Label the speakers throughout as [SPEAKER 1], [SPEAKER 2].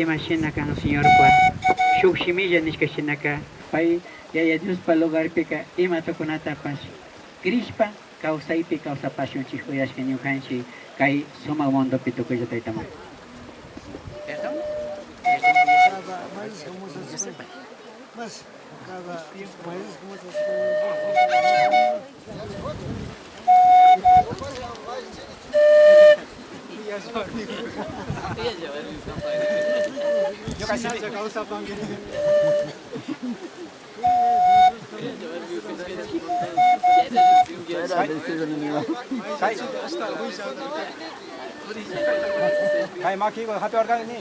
[SPEAKER 1] Imashinakan señor kwa shukshimilla nishkashinaka pay yaya Diospa lugarpika imatakunatapas Krishpa kawsaypi kawsapashunchik uyashka ñukanchik kay sumaq mundopi tukuylla taytamay.
[SPEAKER 2] Mas, cada país como se yo casi me causa pan queはい、マーキーが発表あるからね。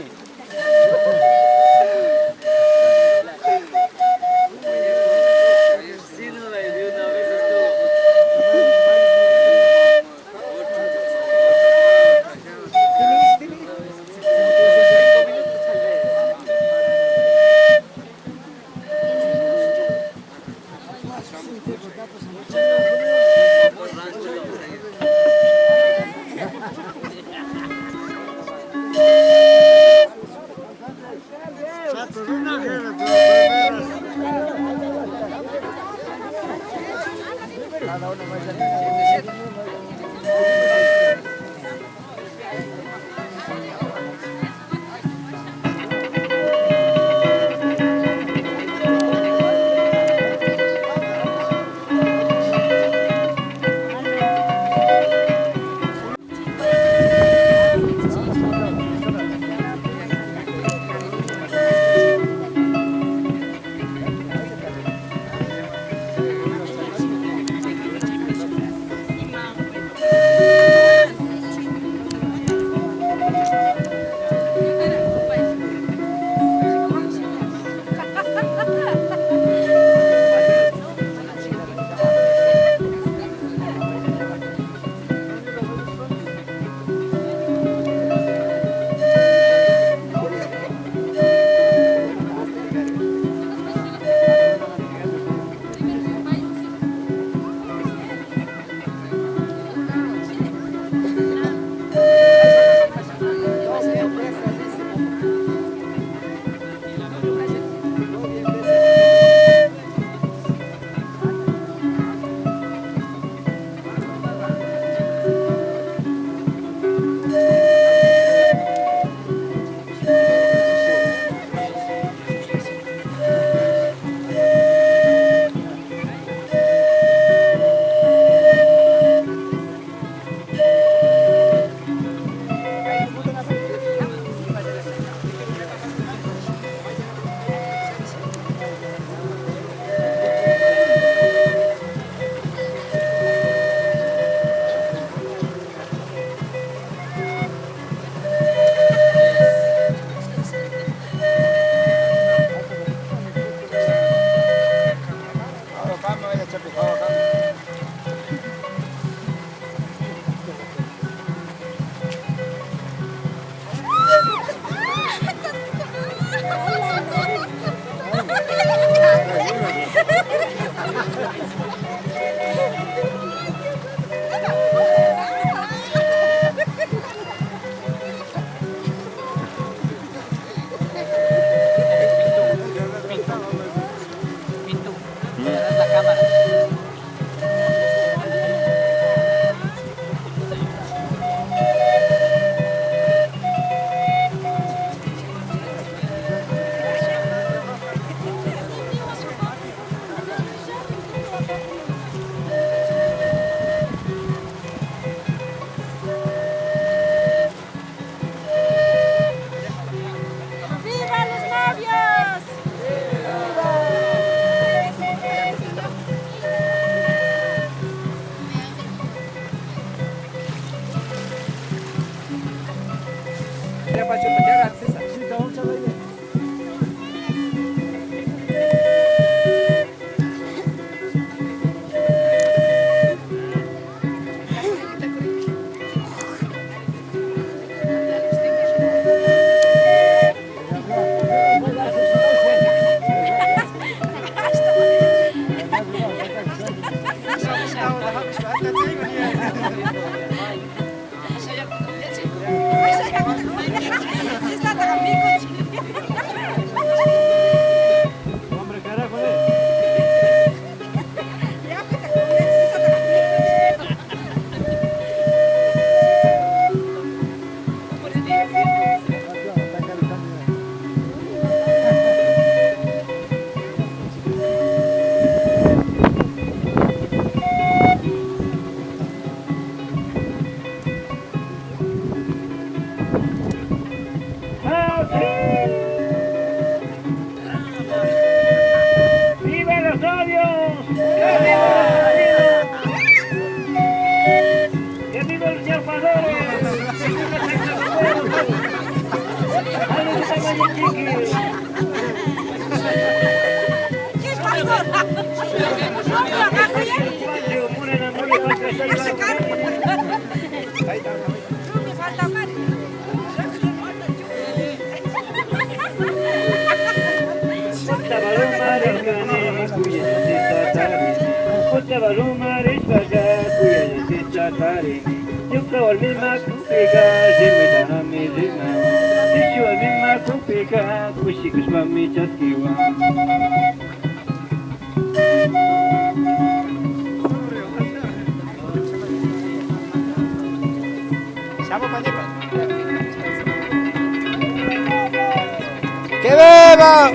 [SPEAKER 2] ¡Que beba!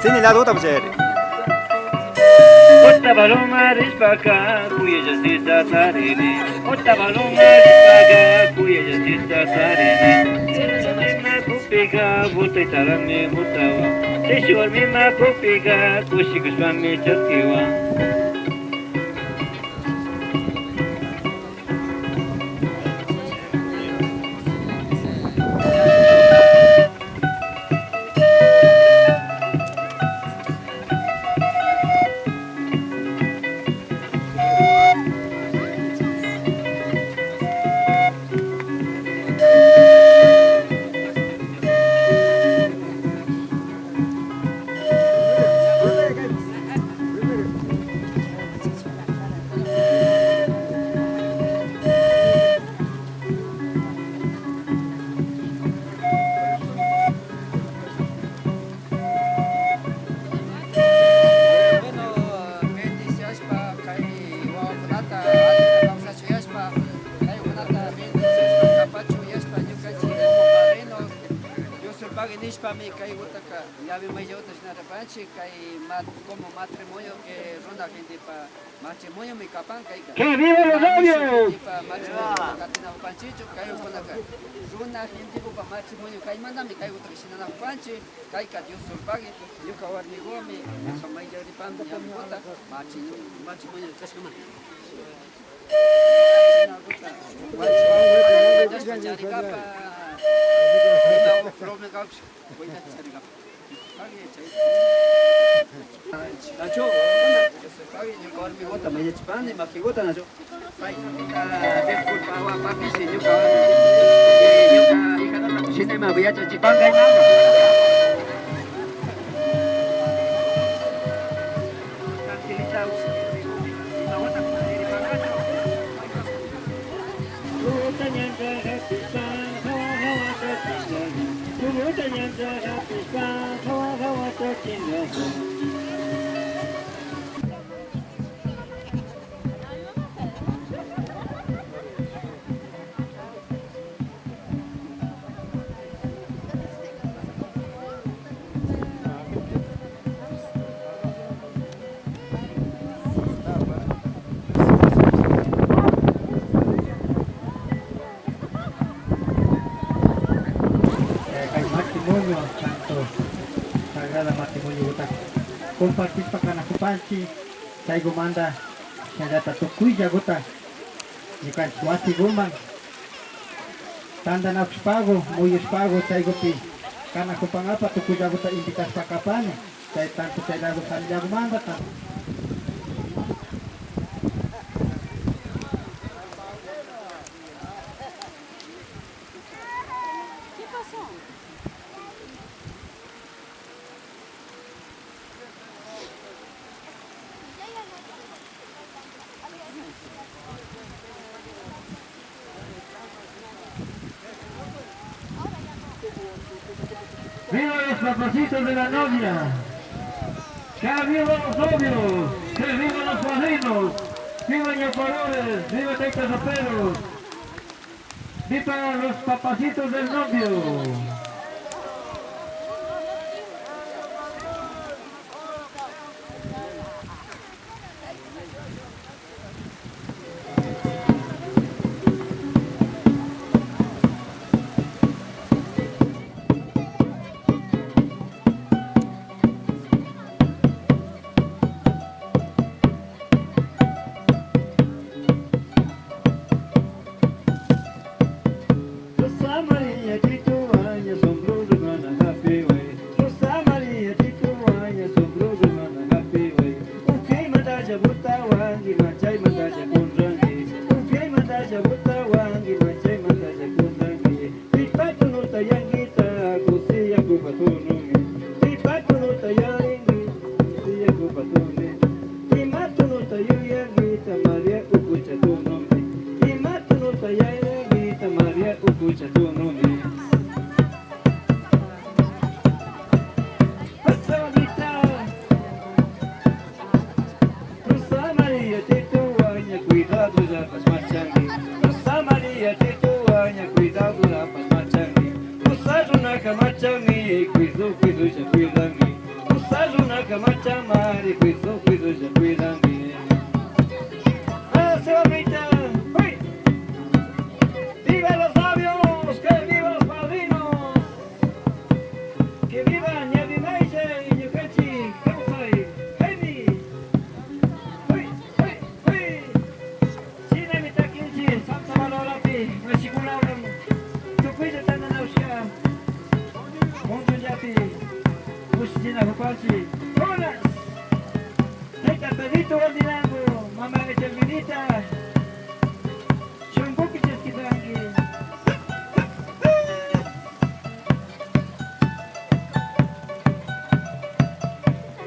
[SPEAKER 2] Seni la duta bacere.
[SPEAKER 3] Otta baloma rispaka kuya justiça tarene. Otta baloma rispaka kuya justiça tarene. Ma kupika volta tarame mutawa. Seshwar me ma kupika kushikus pame chaskiwa. ¡Que viva los novios!
[SPEAKER 1] Nacho, yo kawan mi gota, me llevan de más que gota, Nacho. Disculpa, agua, papi, si yo kawan. Yo kawan, hija, no te cocines, me voy a chachipán, que hay nada. Tranquilita, la gota, matrimonio, santo, sagrada matrimonio, gota. Compartir para kana kupanchi, saigo manda, saya tukuy gota. Jika suati gumang, tanda na spago, muy spago, saigo pi, kana kupangapa tukuy gota indikas pakapane, saya tanto saya lagu sanjang manda tan. ¡Viva los papacitos de la novia! ¡Que viva los novios! ¡Que viva los padrinos! ¡Viva ñapadores! ¡Viva tectazoperos! ¡Viva los papacitos del novio! María.
[SPEAKER 3] María, Tituaña, sombro de mana, happy way. Rosa María, Tituaña, sombro de mana, happy way. Ufei mandaya butawangi, machay mandaya kunrangi. Ufei mandaya butawangi, machay mandaya kunrangi. Pipatu no tayangita, kusiya kupatunumi. Pipatu no tayangi, kusiya kupatunumi. Imatu no tayuyangita, María ukucha tu nombre. Imatu no tayangita, María ukucha tu nombre. Rosa María, Tituaña, cuidado ya pas machangi. Rosa María, Tituaña, cuidado ya pas machangi. Rosa Junaka machami, cuido ya cuidangi. Rosa Junaka machamari, cuido ya cuidangi. ¡Ah, se va a gritar! ¡Uy! ¡Viva los sabios! ¡Que viva los padrinos! ¡Que viva Ñavi Maise y Ñucachi! ¡Causay! ¡Jaime! ¡Uy! ¡Uy! ¡Uy! ¡China mi taquinchi! ¡Santa Valorati! ¡Machicularam! ¡Tucuilla Tananaushka! ¡Monduñapi! ¡Ushina Hupachi! ¡Holas! ¡Taita Pedrito Gordinango! ¡Mamá de Terminita! ¡Chumbuki Chesquitangi!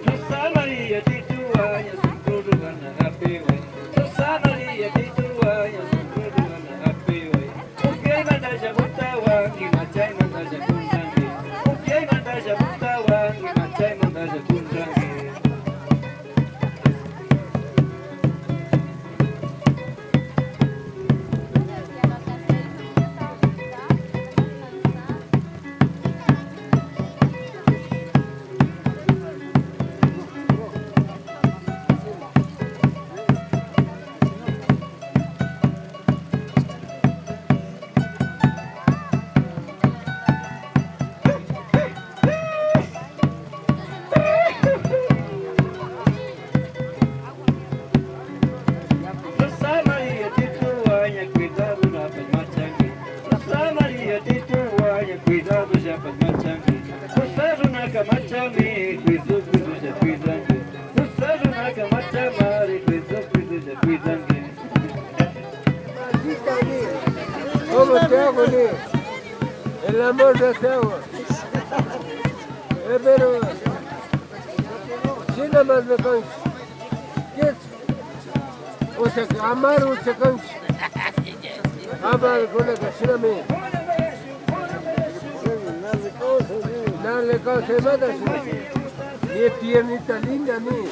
[SPEAKER 3] Rosa María, Tituaña, sombro de mana, happy way. Rosa María, Tituaña, sombro de mana, happy way. Upiay mandaya butawangi, machay mandaya kunrangi. Upiay mandaya butawangi, machay mandaya kunrangi. Rosa María, Tituaña, cuidado ya pas machangi. Rosa María, Tituaña, cuidado ya pas machangi. Rosa Junaka machami, cuido ya cuidangi. Rosa Junaka machamari, cuido ya cuidangi.
[SPEAKER 4] ¿Cómo te hago, Leo? El amor de te hago. Pero, si nada más me canso. ¿Qué es? O sea, amar o se cansa. Amar con la casina mía. Nada le causa nada. Ni piernita linda, ni.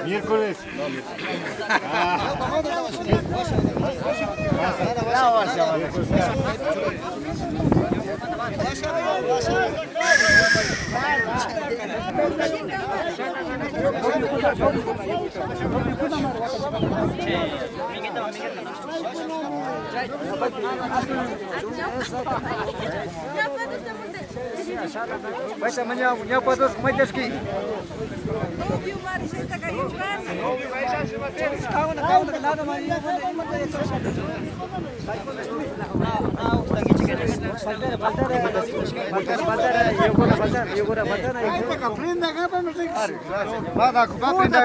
[SPEAKER 2] Miércoles.
[SPEAKER 1] Miguel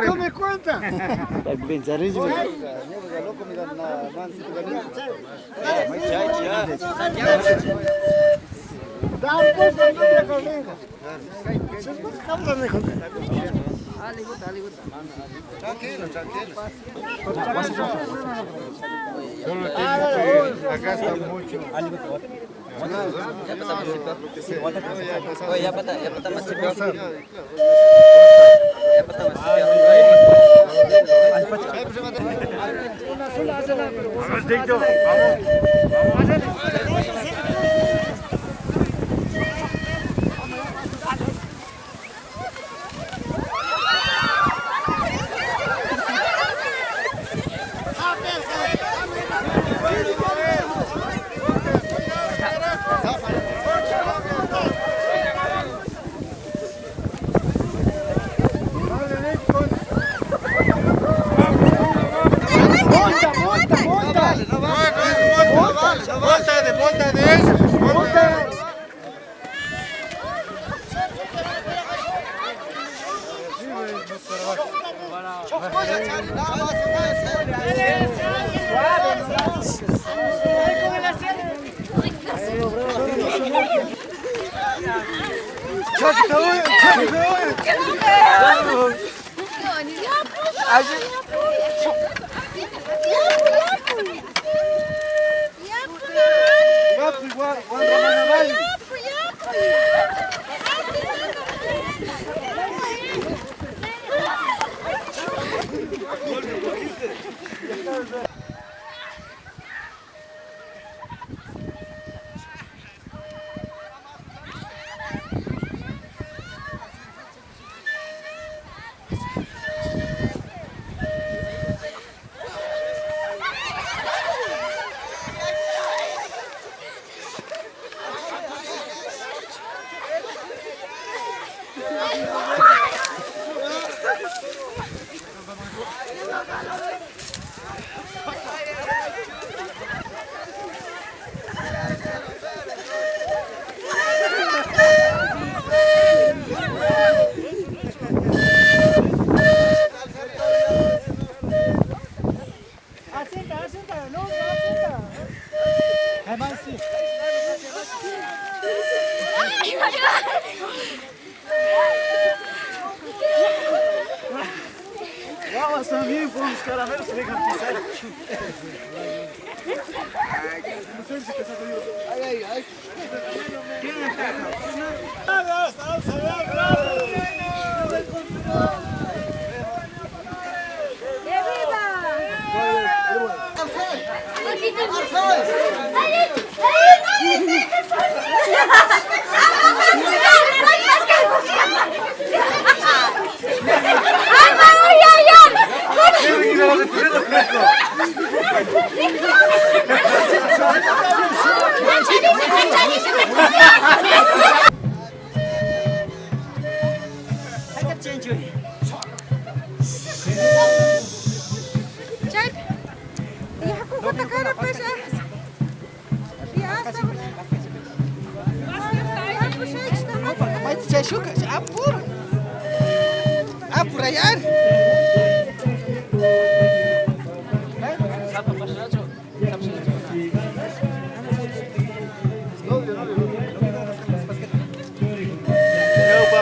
[SPEAKER 2] Tome cuenta. Tranquilo, tranquilo. Solo tiene que acá está mucho.
[SPEAKER 5] Ya patah masih
[SPEAKER 2] Vamos, Tito, vamos. Volta de eso.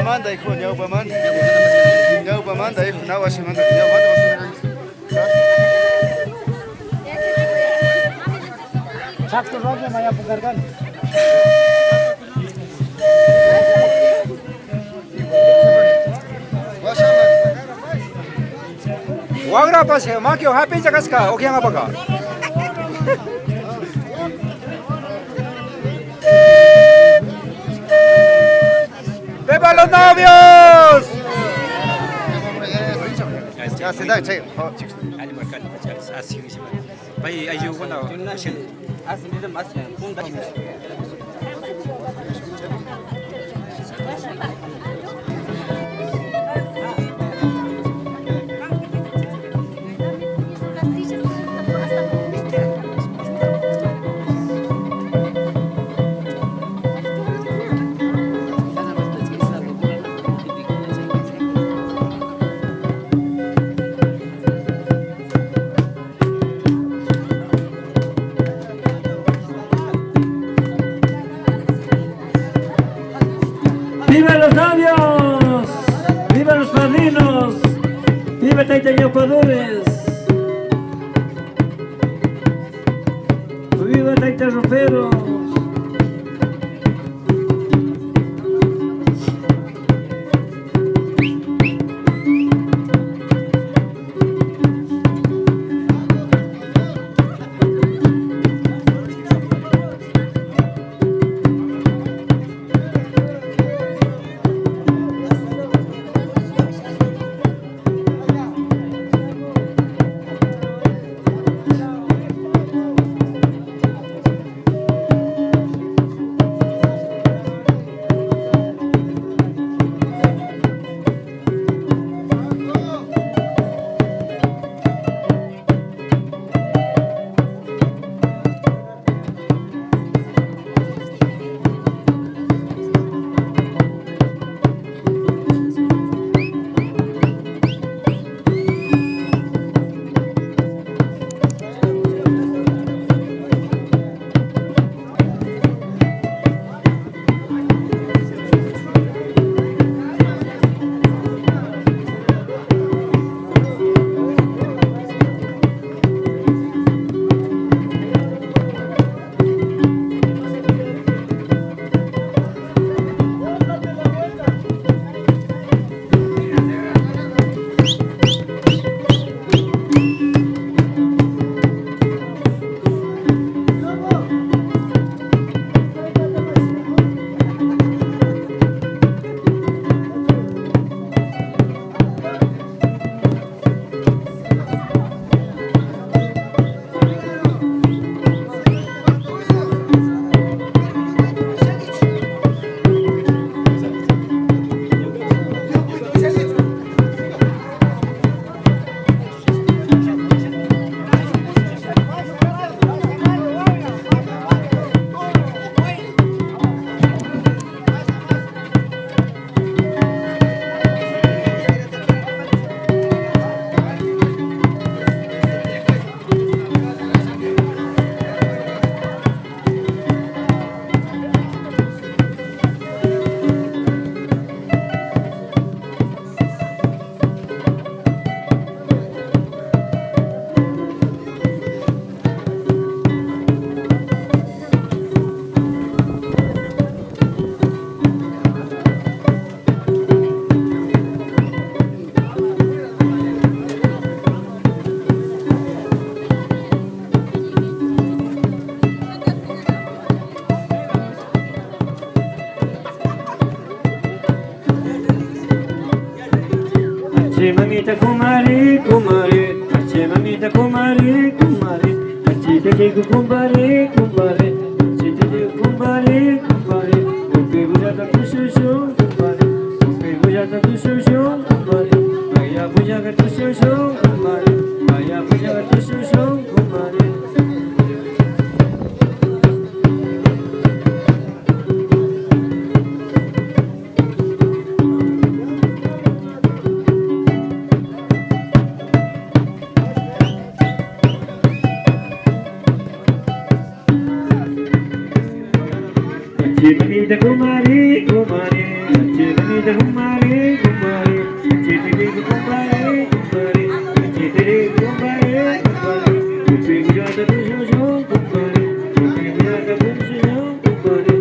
[SPEAKER 2] Manda hijo, ya manda. Ya manda hijo, no vas a mandar. Ya manda. Sakto saja Maya putarkan. Wagra apa sih? Makio happy jagas ka? Oke apa ka? ¡Viva los novios! 자, 세상 제.
[SPEAKER 5] 아니 말까 아시기시만 바이 아이고 나 아스미도 맞어요 본다
[SPEAKER 6] ¡Viva los novios! ¡Viva los padrinos! ¡Viva Taitañaupadores! ¡Viva Taitarroperos! Ache mamita kumari kumari, ache mamita kumari kumari, ache tete kumbari kumbari, ache tete kumbari kumbari, upe bujata kushushu kumbari, upe bujata kushushu kumbari, aya bujata kushushu kumbari, aya bujata kushushu kumbari. Chimamita kumari kumari, chimamita kumari kumari, chimamita kumari kumari, chimamita kumari kumari, upi bujata kushushu kumari, upi bujata kushushu kumari,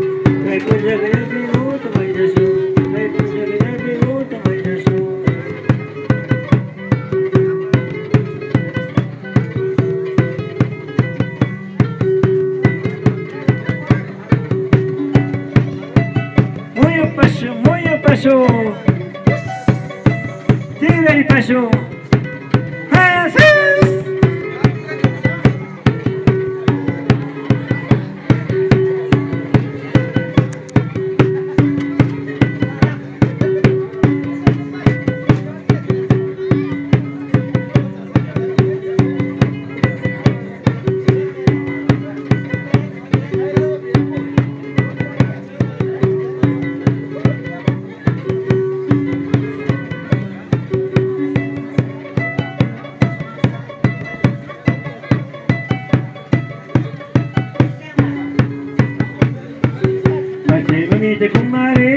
[SPEAKER 6] kai puja gaya bimuta mainasu, kai puja gaya bimuta mainasu. Muy paso, tira el paso. kumare